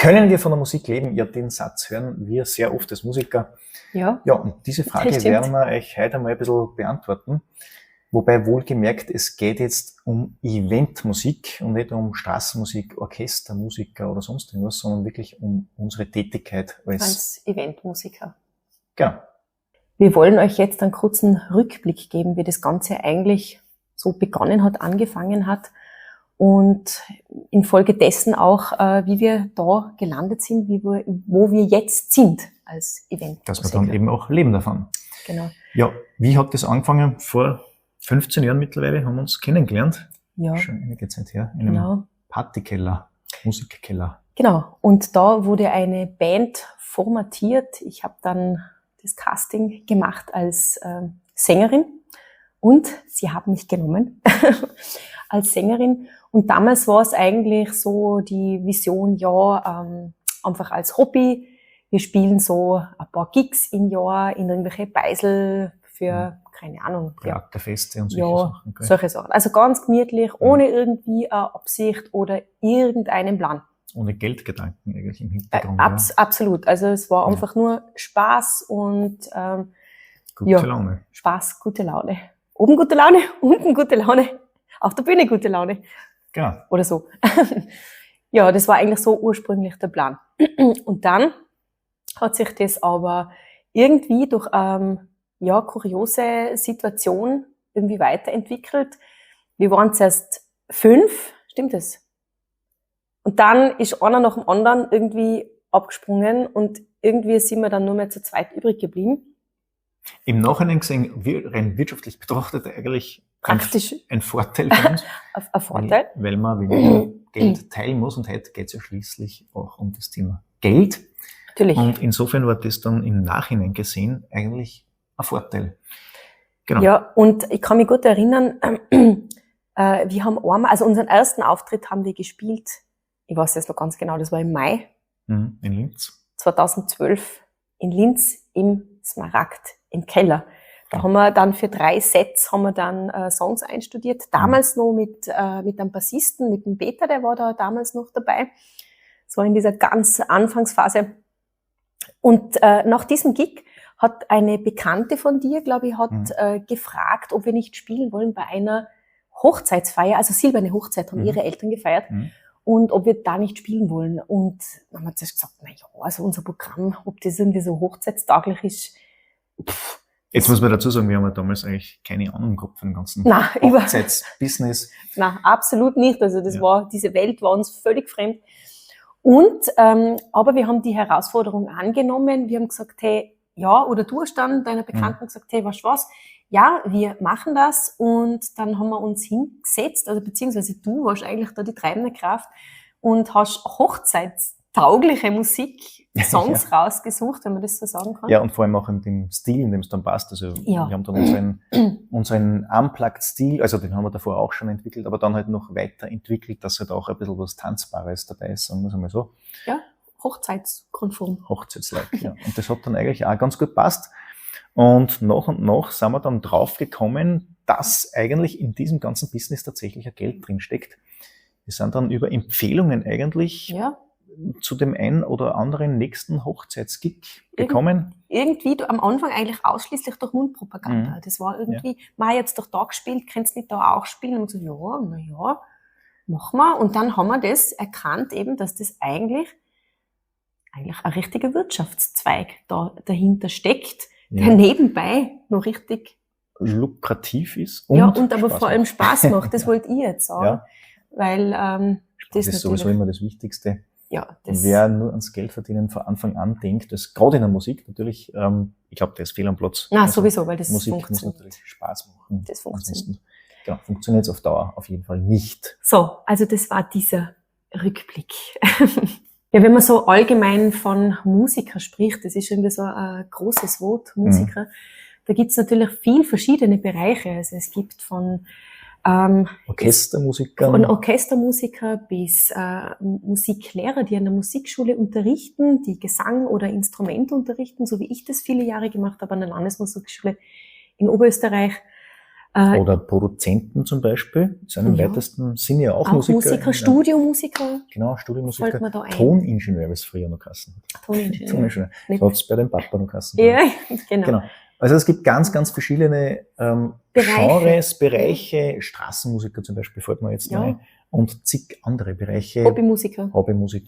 Können wir von der Musik leben? Ja, den Satz hören wir sehr oft als Musiker. Ja. Ja, und diese Frage werden wir euch heute mal ein bisschen beantworten. Wobei wohlgemerkt, es geht jetzt um Eventmusik und nicht um Straßenmusik, Orchestermusiker oder sonst irgendwas, sondern wirklich um unsere Tätigkeit als Eventmusiker. Genau. Wir wollen euch jetzt einen kurzen Rückblick geben, wie das Ganze eigentlich so begonnen hat, angefangen hat und infolgedessen auch, wie wir da gelandet sind, wo wir jetzt sind als Eventmusiker. Dass wir dann eben auch leben davon. Genau. Ja, wie hat das angefangen? Vor 15 Jahren mittlerweile haben wir uns kennengelernt. Ja. Schon einige Zeit her. In einem Partykeller, Musikkeller. Genau. Und da wurde eine Band formatiert. Ich habe dann das Casting gemacht als Sängerin und sie haben mich genommen als Sängerin. Und damals war es eigentlich so die Vision, einfach als Hobby. Wir spielen so ein paar Gigs im Jahr in irgendwelche Beisel für, keine Ahnung. Theaterfeste und solche Sachen. Ja, solche Sachen. Also ganz gemütlich, ohne irgendwie eine Absicht oder irgendeinen Plan. Ohne Geldgedanken eigentlich im Hintergrund. Absolut. Also es war einfach nur Spaß und gute Laune. Spaß, gute Laune. Oben gute Laune, unten gute Laune, auf der Bühne gute Laune. Genau. Oder so. Ja, das war eigentlich so ursprünglich der Plan. Und dann hat sich das aber irgendwie durch kuriose Situation irgendwie weiterentwickelt. Wir waren zuerst 5, stimmt das? Und dann ist einer nach dem anderen irgendwie abgesprungen und irgendwie sind wir dann nur mehr zu zweit übrig geblieben. Im Nachhinein gesehen, rein wirtschaftlich betrachtet, eigentlich praktisch ein Vorteil für uns. Ein Vorteil. Weil man weniger Geld teilen muss und heute geht es ja schließlich auch um das Thema Geld. Natürlich. Und insofern war das dann im Nachhinein gesehen eigentlich ein Vorteil. Genau. Ja, und ich kann mich gut erinnern, wir haben einmal, also unseren ersten Auftritt haben wir gespielt, ich weiß das noch ganz genau, das war im Mai. In Linz. 2012 in Linz im Smaragd, im Keller. Da haben wir dann für 3 Sets Songs einstudiert. Damals noch mit einem Bassisten, mit dem Peter, der war da damals noch dabei. Das war in dieser ganz Anfangsphase. Und nach diesem Gig hat eine Bekannte von dir, glaube ich, gefragt, ob wir nicht spielen wollen bei einer Hochzeitsfeier. Also silberne Hochzeit haben ihre Eltern gefeiert. Und ob wir da nicht spielen wollen. Und dann haben wir zuerst gesagt, also unser Programm, ob das irgendwie so hochzeitstauglich ist. Jetzt muss man dazu sagen, wir haben ja damals eigentlich keine Ahnung gehabt von dem ganzen Hochzeitsbusiness. Nein, absolut nicht. Also diese Welt war uns völlig fremd. Und, aber wir haben die Herausforderung angenommen. Wir haben gesagt, hey, oder du hast dann deiner Bekannten gesagt, hey, weißt du was? Ja, wir machen das. Und dann haben wir uns hingesetzt, also beziehungsweise du warst eigentlich da die treibende Kraft und hast hochzeitstaugliche Musik-Songs rausgesucht, wenn man das so sagen kann. Ja, und vor allem auch in dem Stil, in dem es dann passt. Also wir haben dann unseren Unplugged-Stil, also den haben wir davor auch schon entwickelt, aber dann halt noch weiterentwickelt, dass halt auch ein bisschen was Tanzbares dabei ist, sagen wir es einmal so. Ja, hochzeitskonform. Hochzeitslike, ja. Und das hat dann eigentlich auch ganz gut passt. Und nach sind wir dann draufgekommen, dass eigentlich in diesem ganzen Business tatsächlich ein Geld drin steckt. Wir sind dann über Empfehlungen eigentlich zu dem einen oder anderen nächsten Hochzeitsgig gekommen. Irgendwie am Anfang eigentlich ausschließlich durch Mundpropaganda. Das war irgendwie, jetzt doch da gespielt, kannst du nicht da auch spielen? Und so, machen wir. Und dann haben wir das erkannt eben, dass das eigentlich ein richtiger Wirtschaftszweig dahinter steckt, der nebenbei noch richtig lukrativ ist und aber vor allem Spaß macht. Das wollte ich jetzt sagen. Weil das ist sowieso immer das Wichtigste. Ja, wer nur ans Geld verdienen von Anfang an denkt, das gerade in der Musik natürlich, ich glaube, der ist fehl am Platz. Na, sowieso, weil das Musik muss natürlich Spaß machen. Das funktioniert. Genau, funktioniert es auf Dauer auf jeden Fall nicht. So, also das war dieser Rückblick. Ja, wenn man so allgemein von Musiker spricht, das ist irgendwie so ein großes Wort, Musiker, da gibt's natürlich viel verschiedene Bereiche. Also es gibt von Orchestermusiker bis Musiklehrer, die an der Musikschule unterrichten, die Gesang oder Instrumente unterrichten, so wie ich das viele Jahre gemacht habe an der Landesmusikschule in Oberösterreich. Oder Produzenten zum Beispiel, sind im weitesten Sinne ja auch Musiker. Studiomusiker. Genau, Studiomusiker. Fällt mir da ein. Toningenieur, wie es früher noch geheißen hat. Toningenieur. So hat es bei den Papa noch geheißen. Ja, genau. Also es gibt ganz verschiedene Genres, Bereiche, Straßenmusiker zum Beispiel, fällt mir jetzt ein, und zig andere Bereiche. Hobbymusiker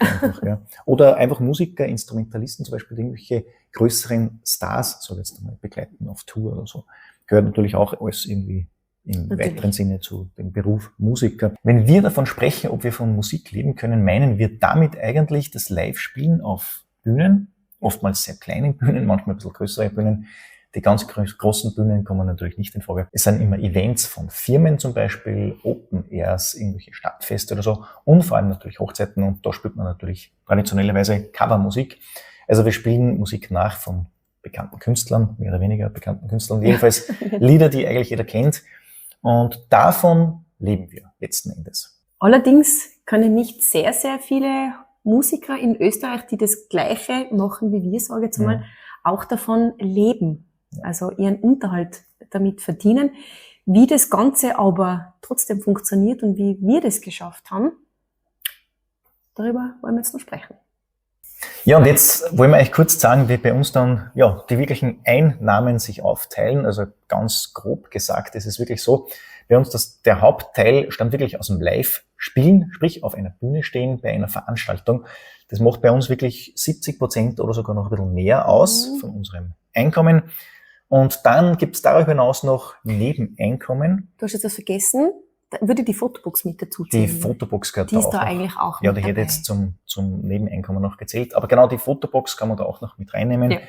einfach, ja. Oder einfach Musiker, Instrumentalisten zum Beispiel, die irgendwelche größeren Stars, so jetzt einmal begleiten auf Tour oder so. Gehört natürlich auch alles irgendwie im weiteren Sinne zu dem Beruf Musiker. Wenn wir davon sprechen, ob wir von Musik leben können, meinen wir damit eigentlich das Live-Spielen auf Bühnen, oftmals sehr kleinen Bühnen, manchmal ein bisschen größere Bühnen. Die ganz großen Bühnen kommen natürlich nicht in Frage. Es sind immer Events von Firmen zum Beispiel, Open Airs, irgendwelche Stadtfeste oder so und vor allem natürlich Hochzeiten, und da spielt man natürlich traditionellerweise Covermusik. Also wir spielen Musik nach von bekannten Künstlern, mehr oder weniger bekannten Künstlern, jedenfalls Lieder, die eigentlich jeder kennt, und davon leben wir letzten Endes. Allerdings können nicht sehr, sehr viele Musiker in Österreich, die das Gleiche machen wie wir, sage ich jetzt mal, auch davon leben. Also ihren Unterhalt damit verdienen. Wie das Ganze aber trotzdem funktioniert und wie wir das geschafft haben, darüber wollen wir jetzt noch sprechen. Ja, und jetzt wollen wir euch kurz sagen, wie bei uns dann die wirklichen Einnahmen sich aufteilen. Also ganz grob gesagt, ist es wirklich so, bei uns der Hauptteil stammt wirklich aus dem Live-Spielen, sprich auf einer Bühne stehen bei einer Veranstaltung. Das macht bei uns wirklich 70% oder sogar noch ein bisschen mehr aus von unserem Einkommen. Und dann gibt's darüber hinaus noch Nebeneinkommen. Du hast jetzt was vergessen. Da würde die Fotobox mit dazu zählen. Die Fotobox gehört die da ist auch da noch. eigentlich auch Ja, mit die hätte dabei. jetzt zum Nebeneinkommen noch gezählt. Aber genau die Fotobox kann man da auch noch mit reinnehmen. Ja.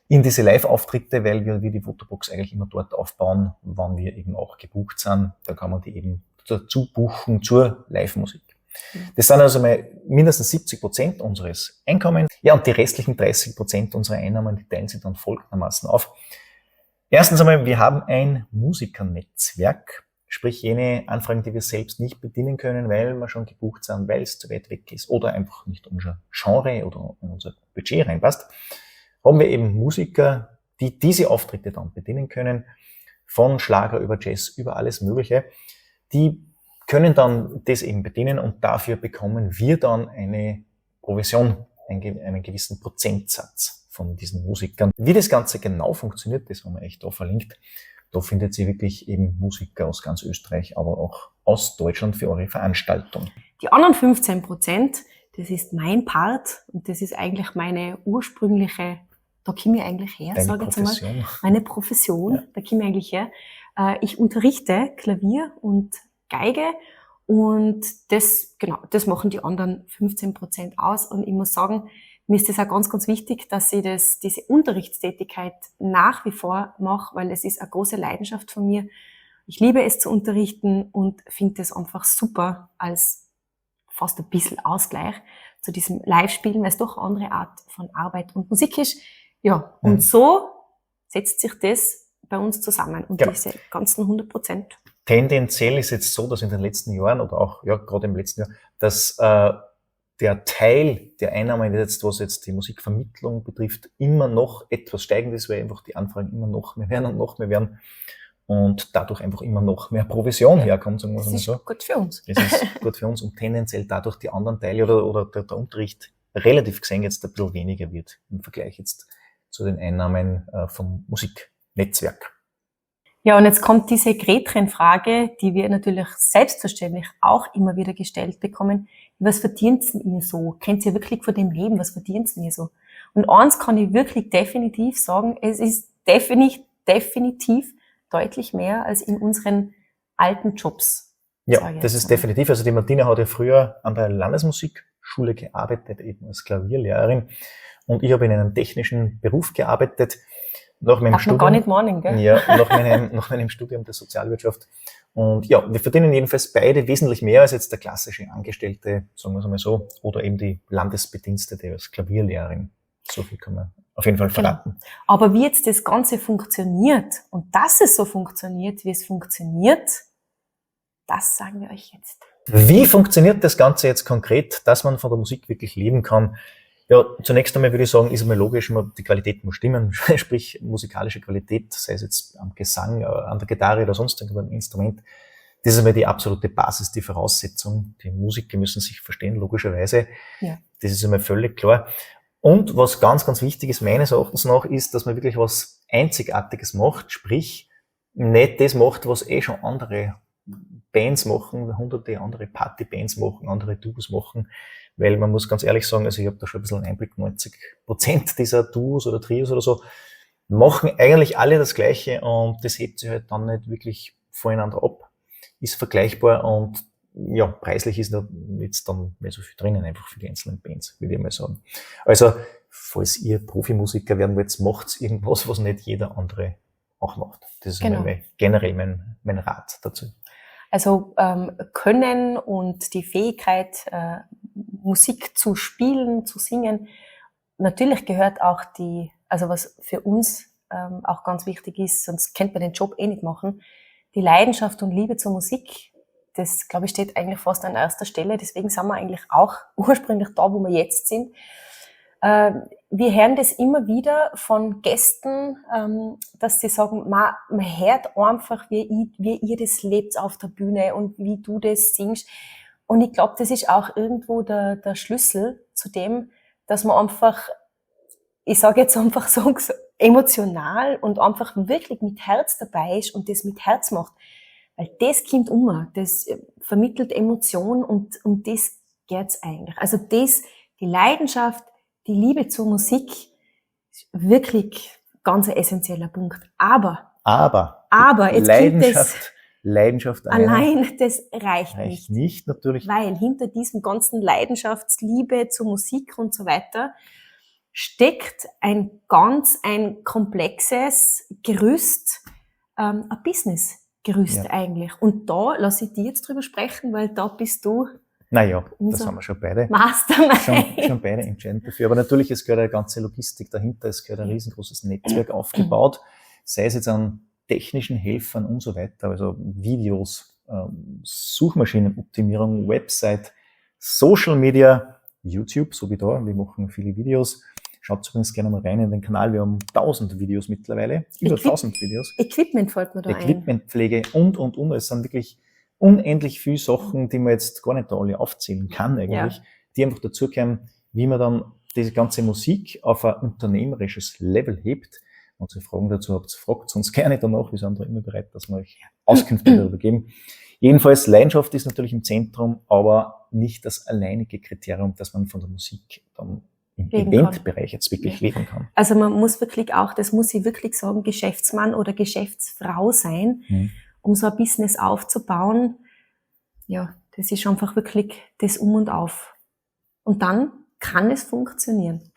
In diese Live-Auftritte, weil wir die Fotobox eigentlich immer dort aufbauen, wann wir eben auch gebucht sind. Da kann man die eben dazu buchen zur Live-Musik. Das sind also mal mindestens 70% unseres Einkommens. Ja, und die restlichen 30% unserer Einnahmen, die teilen sich dann folgendermaßen auf. Erstens einmal, wir haben ein Musikernetzwerk, sprich jene Anfragen, die wir selbst nicht bedienen können, weil wir schon gebucht sind, weil es zu weit weg ist oder einfach nicht unser Genre oder in unser Budget reinpasst, haben wir eben Musiker, die diese Auftritte dann bedienen können, von Schlager über Jazz, über alles Mögliche. Die können dann das eben bedienen und dafür bekommen wir dann eine Provision, einen gewissen Prozentsatz von diesen Musikern. Wie das Ganze genau funktioniert, das haben wir echt da verlinkt. Da findet ihr wirklich eben Musiker aus ganz Österreich, aber auch aus Deutschland für eure Veranstaltung. Die anderen 15%, das ist mein Part und das ist eigentlich meine ursprüngliche, da komme ich eigentlich her, sage ich jetzt mal. Meine Profession, ja. Da komme ich eigentlich her. Ich unterrichte Klavier und Geige und das machen die anderen 15% aus, und ich muss sagen, mir ist das auch ganz, ganz wichtig, dass ich diese Unterrichtstätigkeit nach wie vor mache, weil es ist eine große Leidenschaft von mir. Ich liebe es zu unterrichten und finde das einfach super als fast ein bisschen Ausgleich zu diesem Live-Spielen, weil es doch eine andere Art von Arbeit und Musik ist. Ja, und so setzt sich das bei uns zusammen und diese ganzen 100%. Tendenziell ist jetzt so, dass in den letzten Jahren oder auch gerade im letzten Jahr, dass der Teil der Einnahmen jetzt, was jetzt die Musikvermittlung betrifft, immer noch etwas steigend ist, weil einfach die Anfragen immer noch mehr werden und noch mehr werden und dadurch einfach immer noch mehr Provision herkommt, sagen wir mal so. Das ist gut für uns. Das ist gut für uns und tendenziell dadurch die anderen Teile oder der Unterricht relativ gesehen jetzt ein bisschen weniger wird im Vergleich jetzt zu den Einnahmen vom Musiknetzwerk. Ja, und jetzt kommt diese Gretchenfrage, die wir natürlich selbstverständlich auch immer wieder gestellt bekommen. Was verdient denn ihr so? Kennt ihr wirklich von dem Leben? Was verdient denn ihr so? Und eins kann ich wirklich definitiv sagen, es ist definitiv deutlich mehr als in unseren alten Jobs. Ja, das ist definitiv. Also die Martina hat ja früher an der Landesmusikschule gearbeitet, eben als Klavierlehrerin. Und ich habe in einem technischen Beruf gearbeitet. Nach meinem Studium, gar nicht meinen, gell? Ja, nach meinem Studium der Sozialwirtschaft. Und ja, wir verdienen jedenfalls beide wesentlich mehr als jetzt der klassische Angestellte, sagen wir es einmal so, oder eben die Landesbedienstete als Klavierlehrerin. So viel kann man auf jeden Fall verraten. Genau. Aber wie jetzt das Ganze funktioniert und dass es so funktioniert, wie es funktioniert, das sagen wir euch jetzt. Wie funktioniert das Ganze jetzt konkret, dass man von der Musik wirklich leben kann? Ja, zunächst einmal würde ich sagen, ist einmal logisch, die Qualität muss stimmen, sprich musikalische Qualität, sei es jetzt am Gesang, an der Gitarre oder sonst irgendeinem Instrument. Das ist einmal die absolute Basis, die Voraussetzung. Die Musiker müssen sich verstehen, logischerweise. Ja. Das ist einmal völlig klar. Und was ganz, ganz wichtig ist, meines Erachtens nach, ist, dass man wirklich was Einzigartiges macht, sprich, nicht das macht, was schon andere Bands machen, hunderte andere Partybands machen, andere Duos machen, weil man muss ganz ehrlich sagen, also ich habe da schon ein bisschen einen Einblick, 90% dieser Duos oder Trios oder so, machen eigentlich alle das Gleiche und das hebt sich halt dann nicht wirklich voneinander ab, ist vergleichbar und ja, preislich ist da jetzt dann mehr so viel drinnen, einfach für die einzelnen Bands, würde ich mal sagen. Also, falls ihr Profimusiker werden wollt, macht's irgendwas, was nicht jeder andere auch macht. Das ist Genau. generell mein Rat dazu. Also Können und die Fähigkeit, Musik zu spielen, zu singen, natürlich gehört auch also was für uns auch ganz wichtig ist, sonst könnte man den Job nicht machen, die Leidenschaft und Liebe zur Musik. Das, glaube ich, steht eigentlich fast an erster Stelle. Deswegen sind wir eigentlich auch ursprünglich da, wo wir jetzt sind. Wir hören das immer wieder von Gästen, dass sie sagen, man hört einfach, wie ihr das lebt auf der Bühne und wie du das singst. Und ich glaube, das ist auch irgendwo der Schlüssel zu dem, dass man einfach, ich sage jetzt einfach so emotional und einfach wirklich mit Herz dabei ist und das mit Herz macht. Weil das kommt das vermittelt Emotion und um das geht's eigentlich. Also die Leidenschaft, die Liebe zur Musik, ist wirklich ganz ein essentieller Punkt. Aber jetzt Leidenschaft allein, das reicht nicht natürlich. Weil hinter diesem ganzen Leidenschaftsliebe zur Musik und so weiter steckt ein komplexes Gerüst, ein Business-Gerüst eigentlich. Und da lasse ich dich jetzt drüber sprechen, weil da bist du. Naja, das haben wir schon beide. Mastermind. Schon beide entscheidend dafür. Aber natürlich, es gehört eine ganze Logistik dahinter, es gehört ein riesengroßes Netzwerk aufgebaut, sei es jetzt an technischen Helfern und so weiter, also Videos, Suchmaschinenoptimierung, Website, Social Media, YouTube, so wie da, wir machen viele Videos. Schaut übrigens gerne mal rein in den Kanal, wir haben 1000 Videos mittlerweile, über 1000 Videos. Equipment fällt mir da ein. Equipmentpflege und. Es sind wirklich unendlich viele Sachen, die man jetzt gar nicht da alle aufzählen kann eigentlich, die einfach dazu kommen, wie man dann diese ganze Musik auf ein unternehmerisches Level hebt. Und Sie Fragen dazu habt, fragt uns gerne danach, wir sind da immer bereit, dass wir euch Auskünfte darüber geben. Jedenfalls, Leidenschaft ist natürlich im Zentrum, aber nicht das alleinige Kriterium, dass man von der Musik dann im Eventbereich jetzt wirklich leben kann. Also man muss wirklich auch, das muss ich wirklich sagen, Geschäftsmann oder Geschäftsfrau sein, um so ein Business aufzubauen. Ja, das ist einfach wirklich das Um und Auf. Und dann kann es funktionieren.